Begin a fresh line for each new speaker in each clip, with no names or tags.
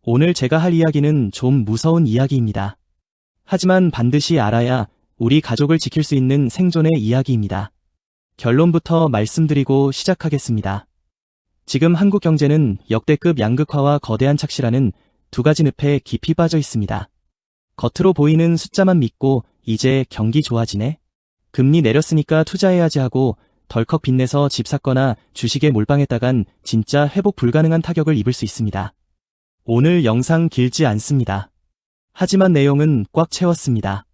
오늘 제가 할 이야기는 좀 무서운 이야기입니다. 하지만 반드시 알아야 우리 가족을 지킬 수 있는 생존의 이야기입니다. 결론부터 말씀드리고 시작하겠습니다. 지금 한국 경제는 역대급 양극화와 거대한 착시라는 두 가지 늪에 깊이 빠져 있습니다. 겉으로 보이는 숫자만 믿고 이제 경기 좋아지네? 금리 내렸으니까 투자해야지 하고 덜컥 빚내서 집 샀거나 주식에 몰빵했다간 진짜 회복 불가능한 타격을 입을 수 있습니다. 오늘 영상 길지 않습니다. 하지만 내용은 꽉 채웠습니다.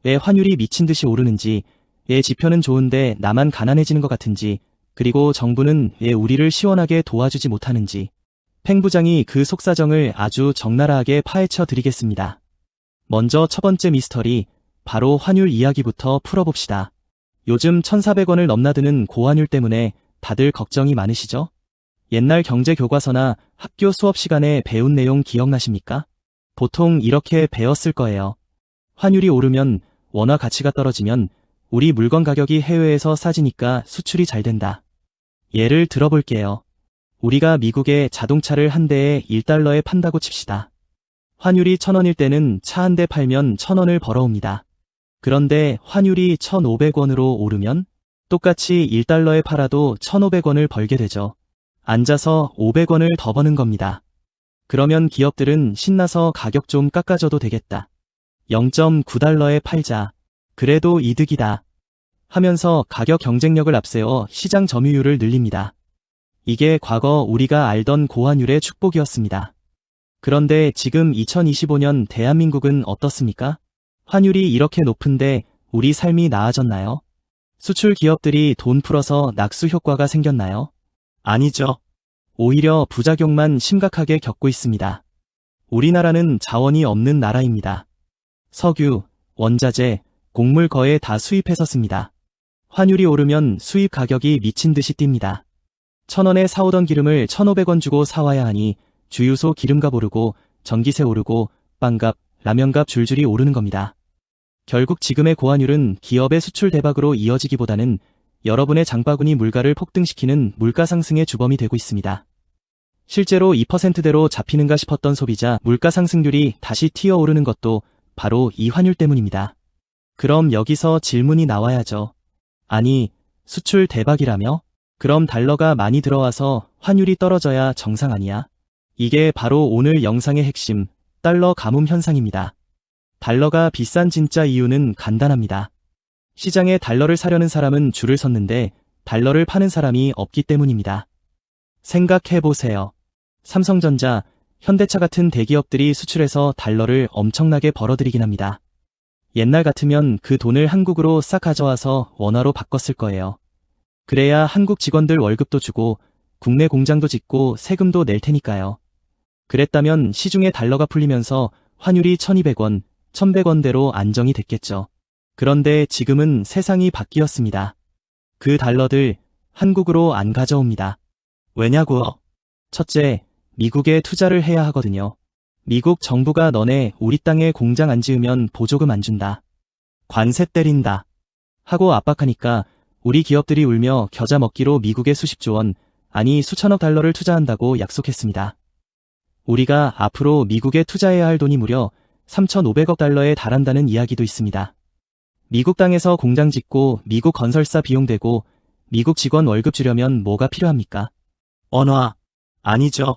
왜 환율이 미친 듯이 오르는지, 왜 지표는 좋은데 나만 가난해지는 것 같은지, 그리고 정부는 왜 우리를 시원하게 도와주지 못하는지, 팽 부장이 그 속사정을 아주 적나라하게 파헤쳐 드리겠습니다. 먼저 첫 번째 미스터리, 바로 환율 이야기부터 풀어봅시다. 요즘 1,400원을 넘나드는 고환율 때문에 다들 걱정이 많으시죠? 옛날 경제 교과서나 학교 수업 시간에 배운 내용 기억나십니까? 보통 이렇게 배웠을 거예요. 환율이 오르면 원화 가치가 떨어지면 우리 물건 가격이 해외에서 싸지니까 수출이 잘 된다. 예를 들어볼게요. 우리가 미국에 자동차를 한 대에 1달러에 판다고 칩시다. 환율이 1,000원일 때는 차 한 대 팔면 1,000원을 벌어옵니다. 그런데 환율이 1,500원으로 오르면 똑같이 1달러에 팔아도 1,500원을 벌게 되죠. 앉아서 500원을 더 버는 겁니다. 그러면 기업들은 신나서 가격 좀 깎아줘도 되겠다. 0.9달러에 팔자. 그래도 이득이다. 하면서 가격 경쟁력을 앞세워 시장 점유율을 늘립니다. 이게 과거 우리가 알던 고환율의 축복이었습니다. 그런데 지금 2025년 대한민국은 어떻습니까? 환율이 이렇게 높은데 우리 삶이 나아졌나요? 수출 기업들이 돈 풀어서 낙수 효과가 생겼나요? 아니죠. 오히려 부작용만 심각하게 겪고 있습니다. 우리나라는 자원이 없는 나라입니다. 석유, 원자재, 곡물 거의 다 수입해서 씁니다. 환율이 오르면 수입 가격이 미친 듯이 뜁니다. 1,000원에 사오던 기름을 1,500원 주고 사와야 하니 주유소 기름값 오르고 전기세 오르고 빵값, 라면값 줄줄이 오르는 겁니다. 결국 지금의 고환율은 기업의 수출 대박으로 이어지기보다는 여러분의 장바구니 물가를 폭등시키는 물가 상승의 주범이 되고 있습니다. 실제로 2%대로 잡히는가 싶었던 소비자 물가 상승률이 다시 튀어오르는 것도 바로 이 환율 때문입니다. 그럼 여기서 질문이 나와야죠. 아니, 수출 대박이라며? 그럼 달러가 많이 들어와서 환율이 떨어져야 정상 아니야? 이게 바로 오늘 영상의 핵심, 달러 가뭄 현상입니다. 달러가 비싼 진짜 이유는 간단합니다. 시장에 달러를 사려는 사람은 줄을 섰는데 달러를 파는 사람이 없기 때문입니다. 생각해보세요. 삼성전자, 현대차 같은 대기업들이 수출해서 달러를 엄청나게 벌어들이긴 합니다. 옛날 같으면 그 돈을 한국으로 싹 가져와서 원화로 바꿨을 거예요. 그래야 한국 직원들 월급도 주고 국내 공장도 짓고 세금도 낼 테니까요. 그랬다면 시중에 달러가 풀리면서 환율이 1,200원, 1,100원대로 안정이 됐겠죠. 그런데 지금은 세상이 바뀌었습니다. 그 달러들 한국으로 안 가져옵니다. 왜냐고요? 첫째, 미국에 투자를 해야 하거든요. 미국 정부가 너네 우리 땅에 공장 안 지으면 보조금 안 준다. 관세 때린다. 하고 압박하니까 우리 기업들이 울며 겨자 먹기로 미국에 수십조 원, 아니 수천억 달러를 투자한다고 약속했습니다. 우리가 앞으로 미국에 투자해야 할 돈이 무려 3,500억 달러에 달한다는 이야기도 있습니다. 미국 땅에서 공장 짓고 미국 건설사 비용 대고 미국 직원 월급 주려면 뭐가 필요합니까? 원화. 아니죠.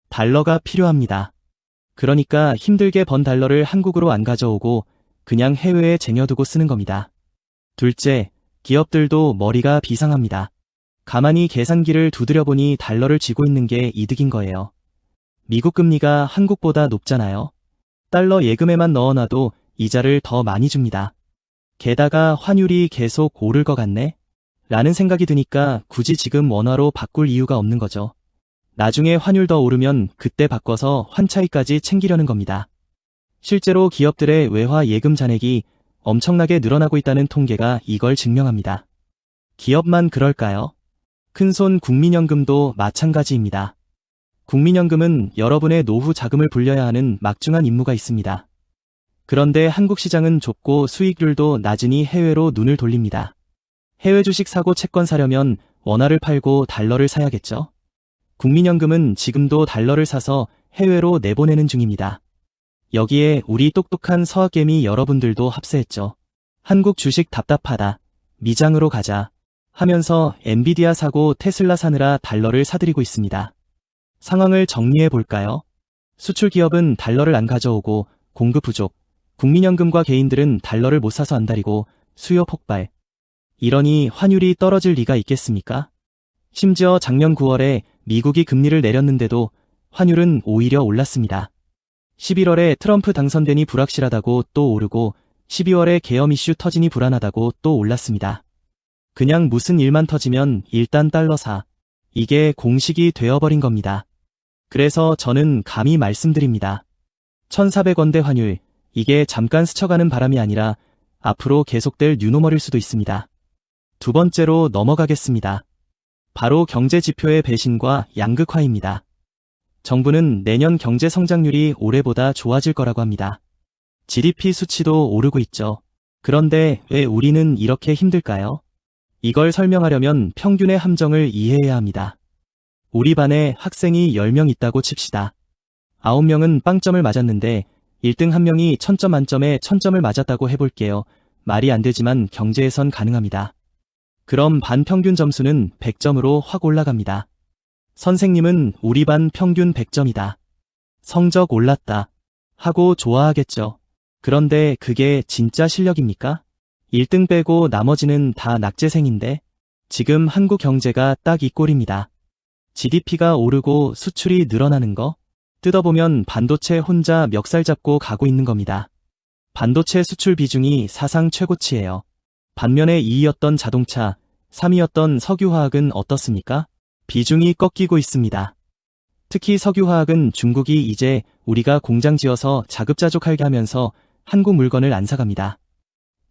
달러가 필요합니다. 그러니까 힘들게 번 달러를 한국으로 안 가져오고 그냥 해외에 쟁여두고 쓰는 겁니다. 둘째, 기업들도 머리가 비상합니다. 가만히 계산기를 두드려보니 달러를 쥐고 있는 게 이득인 거예요. 미국 금리가 한국보다 높잖아요. 달러 예금에만 넣어놔도 이자를 더 많이 줍니다. 게다가 환율이 계속 오를 것 같네? 라는 생각이 드니까 굳이 지금 원화로 바꿀 이유가 없는 거죠. 나중에 환율 더 오르면 그때 바꿔서 환차익까지 챙기려는 겁니다. 실제로 기업들의 외화 예금 잔액이 엄청나게 늘어나고 있다는 통계가 이걸 증명합니다. 기업만 그럴까요? 큰손 국민연금도 마찬가지입니다. 국민연금은 여러분의 노후 자금을 불려야 하는 막중한 임무가 있습니다. 그런데 한국 시장은 좁고 수익률도 낮으니 해외로 눈을 돌립니다. 해외 주식 사고 채권 사려면 원화를 팔고 달러를 사야겠죠? 국민연금은 지금도 달러를 사서 해외로 내보내는 중입니다. 여기에 우리 똑똑한 서학개미 여러분들도 합세했죠. 한국 주식 답답하다. 미장으로 가자. 하면서 엔비디아 사고 테슬라 사느라 달러를 사들이고 있습니다. 상황을 정리해 볼까요? 수출 기업은 달러를 안 가져오고 공급 부족, 국민연금과 개인들은 달러를 못 사서 안달이고 수요 폭발. 이러니 환율이 떨어질 리가 있겠습니까? 심지어 작년 9월에 미국이 금리를 내렸는데도 환율은 오히려 올랐습니다. 11월에 트럼프 당선되니 불확실하다고 또 오르고 12월에 계엄 이슈 터지니 불안하다고 또 올랐습니다. 그냥 무슨 일만 터지면 일단 달러 사. 이게 공식이 되어버린 겁니다. 그래서 저는 감히 말씀드립니다. 1,400원대 환율, 이게 잠깐 스쳐가는 바람이 아니라 앞으로 계속될 뉴노멀일 수도 있습니다. 두 번째로 넘어가겠습니다. 바로 경제 지표의 배신과 양극화입니다. 정부는 내년 경제 성장률이 올해보다 좋아질 거라고 합니다. GDP 수치도 오르고 있죠. 그런데 왜 우리는 이렇게 힘들까요? 이걸 설명하려면 평균의 함정을 이해해야 합니다. 우리 반에 학생이 10명 있다고 칩시다. 9명은 빵점을 맞았는데 1등 1명이 1000점 만점에 1000점을 맞았다고 해볼게요. 말이 안 되지만 경제에선 가능합니다. 그럼 반 평균 점수는 100점으로 확 올라갑니다. 선생님은 우리 반 평균 100점이다. 성적 올랐다. 하고 좋아하겠죠. 그런데 그게 진짜 실력입니까? 1등 빼고 나머지는 다 낙제생인데 지금 한국 경제가 딱 이 꼴입니다. GDP가 오르고 수출이 늘어나는 거? 뜯어보면 반도체 혼자 멱살 잡고 가고 있는 겁니다. 반도체 수출 비중이 사상 최고치예요. 반면에 2위였던 자동차, 3위였던 석유화학은 어떻습니까? 비중이 꺾이고 있습니다. 특히 석유화학은 중국이 이제 우리가 공장 지어서 자급자족하게 하면서 한국 물건을 안 사갑니다.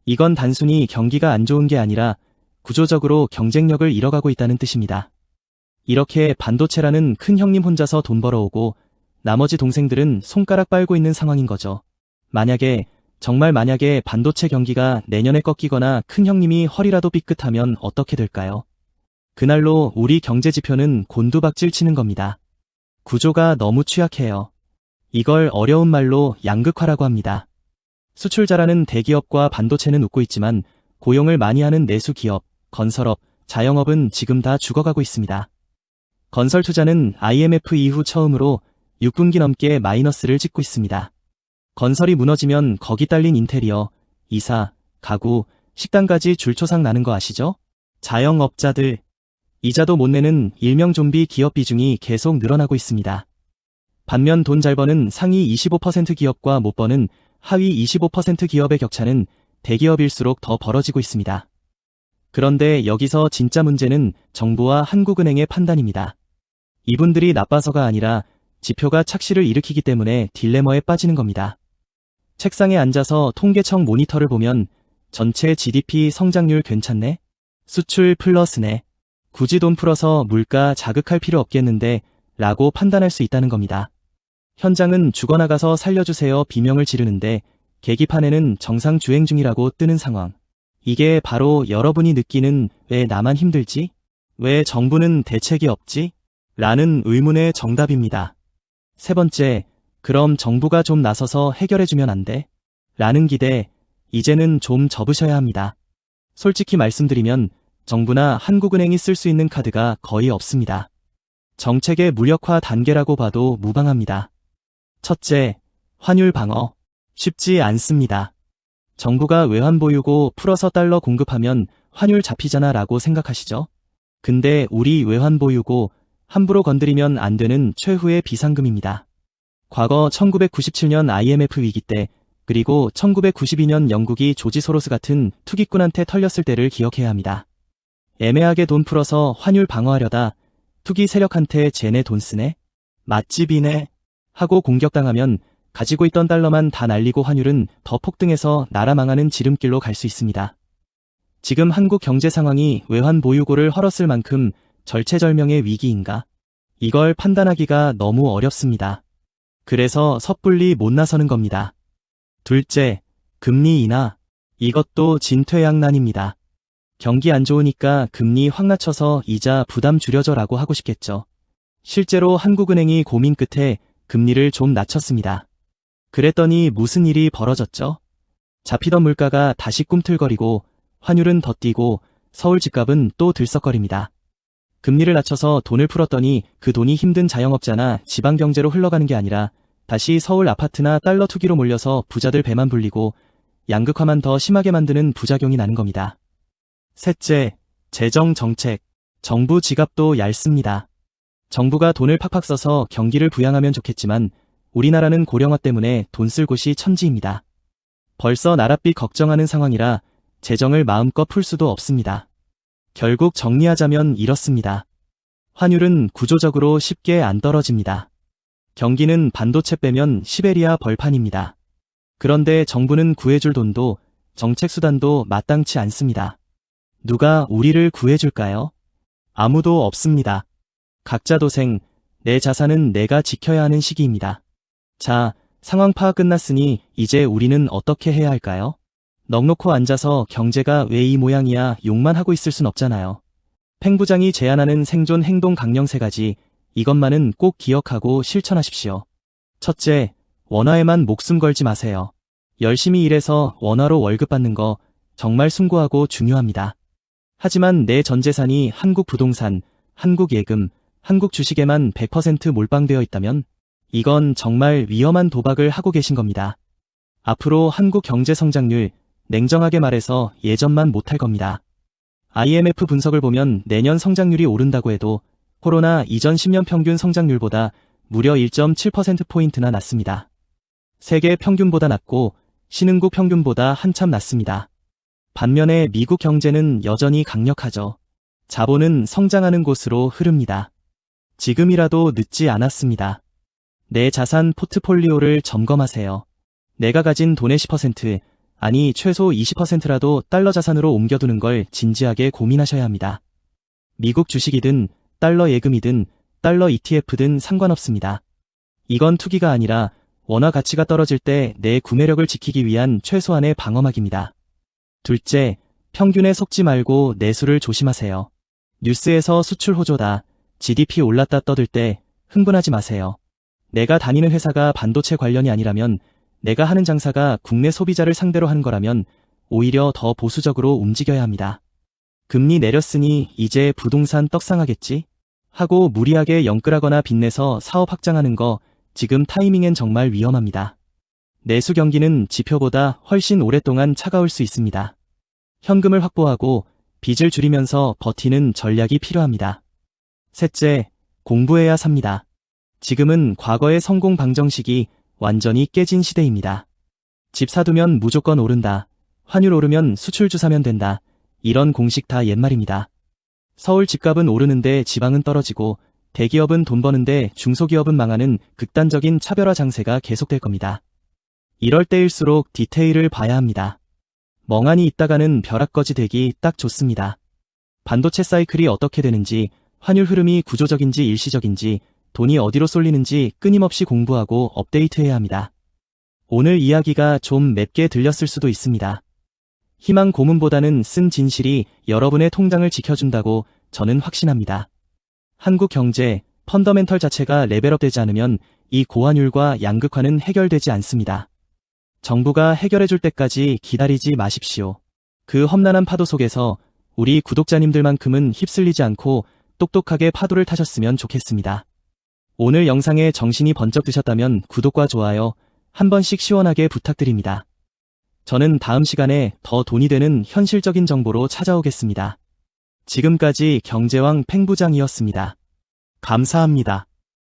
이건 단순히 경기가 안 좋은 게 아니라 구조적으로 경쟁력을 잃어가고 있다는 뜻입니다. 이렇게 반도체라는 큰 형님 혼자서 돈 벌어오고 나머지 동생들은 손가락 빨고 있는 상황인 거죠. 정말 만약에 반도체 경기가 내년에 꺾이거나 큰 형님이 허리라도 삐끗하면 어떻게 될까요? 그날로 우리 경제 지표는 곤두박질 치는 겁니다. 구조가 너무 취약해요. 이걸 어려운 말로 양극화라고 합니다. 수출 잘하는 대기업과 반도체는 웃고 있지만 고용을 많이 하는 내수 기업, 건설업, 자영업은 지금 다 죽어가고 있습니다. 건설 투자는 IMF 이후 처음으로 6분기 넘게 마이너스를 찍고 있습니다. 건설이 무너지면 거기 딸린 인테리어, 이사, 가구, 식당까지 줄초상 나는 거 아시죠? 자영업자들, 이자도 못 내는 일명 좀비 기업 비중이 계속 늘어나고 있습니다. 반면 돈 잘 버는 상위 25% 기업과 못 버는 하위 25% 기업의 격차는 대기업일수록 더 벌어지고 있습니다. 그런데 여기서 진짜 문제는 정부와 한국은행의 판단입니다. 이분들이 나빠서가 아니라 지표가 착시를 일으키기 때문에 딜레마에 빠지는 겁니다. 책상에 앉아서 통계청 모니터를 보면 전체 GDP 성장률 괜찮네? 수출 플러스네. 굳이 돈 풀어서 물가 자극할 필요 없겠는데 라고 판단할 수 있다는 겁니다. 현장은 죽어나가서 살려주세요 비명을 지르는데 계기판에는 정상 주행 중이라고 뜨는 상황. 이게 바로 여러분이 느끼는 왜 나만 힘들지? 왜 정부는 대책이 없지? 라는 의문의 정답입니다. 세 번째, 그럼 정부가 좀 나서서 해결해주면 안 돼? 라는 기대, 이제는 좀 접으셔야 합니다. 솔직히 말씀드리면 정부나 한국은행이 쓸 수 있는 카드가 거의 없습니다. 정책의 무력화 단계라고 봐도 무방합니다. 첫째, 환율 방어. 쉽지 않습니다. 정부가 외환 보유고 풀어서 달러 공급하면 환율 잡히잖아 라고 생각하시죠? 근데 우리 외환 보유고 함부로 건드리면 안 되는 최후의 비상금입니다. 과거 1997년 IMF 위기 때 그리고 1992년 영국이 조지 소로스 같은 투기꾼한테 털렸을 때를 기억해야 합니다. 애매하게 돈 풀어서 환율 방어하려다 투기 세력한테 쟤네 돈 쓰네? 맛집이네? 하고 공격당하면 가지고 있던 달러만 다 날리고 환율은 더 폭등해서 나라 망하는 지름길로 갈 수 있습니다. 지금 한국 경제 상황이 외환 보유고를 헐었을 만큼 절체절명의 위기인가? 이걸 판단하기가 너무 어렵습니다. 그래서 섣불리 못 나서는 겁니다. 둘째, 금리 인하. 이것도 진퇴양난입니다. 경기 안 좋으니까 금리 확 낮춰서 이자 부담 줄여줘라고 하고 싶겠죠. 실제로 한국은행이 고민 끝에 금리를 좀 낮췄습니다. 그랬더니 무슨 일이 벌어졌죠? 잡히던 물가가 다시 꿈틀거리고 환율은 더 뛰고 서울 집값은 또 들썩거립니다. 금리를 낮춰서 돈을 풀었더니 그 돈이 힘든 자영업자나 지방경제로 흘러가는 게 아니라 다시 서울 아파트나 달러 투기로 몰려서 부자들 배만 불리고 양극화만 더 심하게 만드는 부작용이 나는 겁니다. 셋째, 재정 정책. 정부 지갑도 얇습니다. 정부가 돈을 팍팍 써서 경기를 부양하면 좋겠지만 우리나라는 고령화 때문에 돈 쓸 곳이 천지입니다. 벌써 나랏빚 걱정하는 상황이라 재정을 마음껏 풀 수도 없습니다. 결국 정리하자면 이렇습니다. 환율은 구조적으로 쉽게 안 떨어집니다. 경기는 반도체 빼면 시베리아 벌판입니다. 그런데 정부는 구해줄 돈도 정책 수단도 마땅치 않습니다. 누가 우리를 구해줄까요? 아무도 없습니다. 각자 도생, 내 자산은 내가 지켜야 하는 시기입니다. 자, 상황 파악 끝났으니 이제 우리는 어떻게 해야 할까요? 넋 놓고 앉아서 경제가 왜 이 모양이야 욕만 하고 있을 순 없잖아요. 팽 부장이 제안하는 생존 행동 강령 3가지, 이것만은 꼭 기억하고 실천하십시오. 첫째, 원화에만 목숨 걸지 마세요. 열심히 일해서 원화로 월급 받는 거 정말 숭고하고 중요합니다. 하지만 내 전 재산이 한국 부동산, 한국 예금, 한국 주식에만 100% 몰빵되어 있다면 이건 정말 위험한 도박을 하고 계신 겁니다. 앞으로 한국 경제 성장률, 냉정하게 말해서 예전만 못할 겁니다. IMF 분석을 보면 내년 성장률이 오른다고 해도 코로나 이전 10년 평균 성장률보다 무려 1.7%포인트나 낮습니다. 세계 평균보다 낮고 신흥국 평균보다 한참 낮습니다. 반면에 미국 경제는 여전히 강력하죠. 자본은 성장하는 곳으로 흐릅니다. 지금이라도 늦지 않았습니다. 내 자산 포트폴리오를 점검하세요. 내가 가진 돈의 10%, 아니 최소 20%라도 달러 자산으로 옮겨두는 걸 진지하게 고민하셔야 합니다. 미국 주식이든 달러 예금이든 달러 ETF든 상관없습니다. 이건 투기가 아니라 원화 가치가 떨어질 때 내 구매력을 지키기 위한 최소한의 방어막입니다. 둘째, 평균에 속지 말고 내수를 조심하세요. 뉴스에서 수출 호조다, GDP 올랐다 떠들 때 흥분하지 마세요. 내가 다니는 회사가 반도체 관련이 아니라면, 내가 하는 장사가 국내 소비자를 상대로 하는 거라면 오히려 더 보수적으로 움직여야 합니다. 금리 내렸으니 이제 부동산 떡상하겠지? 하고 무리하게 영끌하거나 빚내서 사업 확장하는 거 지금 타이밍엔 정말 위험합니다. 내수 경기는 지표보다 훨씬 오랫동안 차가울 수 있습니다. 현금을 확보하고 빚을 줄이면서 버티는 전략이 필요합니다. 셋째, 공부해야 삽니다. 지금은 과거의 성공 방정식이 완전히 깨진 시대입니다. 집 사두면 무조건 오른다. 환율 오르면 수출 주사면 된다. 이런 공식 다 옛말입니다. 서울 집값은 오르는데 지방은 떨어지고 대기업은 돈 버는데 중소기업은 망하는 극단적인 차별화 장세가 계속될 겁니다. 이럴 때일수록 디테일을 봐야 합니다. 멍하니 있다가는 벼락거지 되기 딱 좋습니다. 반도체 사이클이 어떻게 되는지, 환율 흐름이 구조적인지 일시적인지, 돈이 어디로 쏠리는지 끊임없이 공부하고 업데이트해야 합니다. 오늘 이야기가 좀 맵게 들렸을 수도 있습니다. 희망 고문보다는 쓴 진실이 여러분의 통장을 지켜준다고 저는 확신합니다. 한국 경제, 펀더멘털 자체가 레벨업되지 않으면 이 고환율과 양극화는 해결되지 않습니다. 정부가 해결해줄 때까지 기다리지 마십시오. 그 험난한 파도 속에서 우리 구독자님들만큼은 휩쓸리지 않고 똑똑하게 파도를 타셨으면 좋겠습니다. 오늘 영상에 정신이 번쩍 드셨다면 구독과 좋아요 한 번씩 시원하게 부탁드립니다. 저는 다음 시간에 더 돈이 되는 현실적인 정보로 찾아오겠습니다. 지금까지 경제왕 팽부장이었습니다. 감사합니다.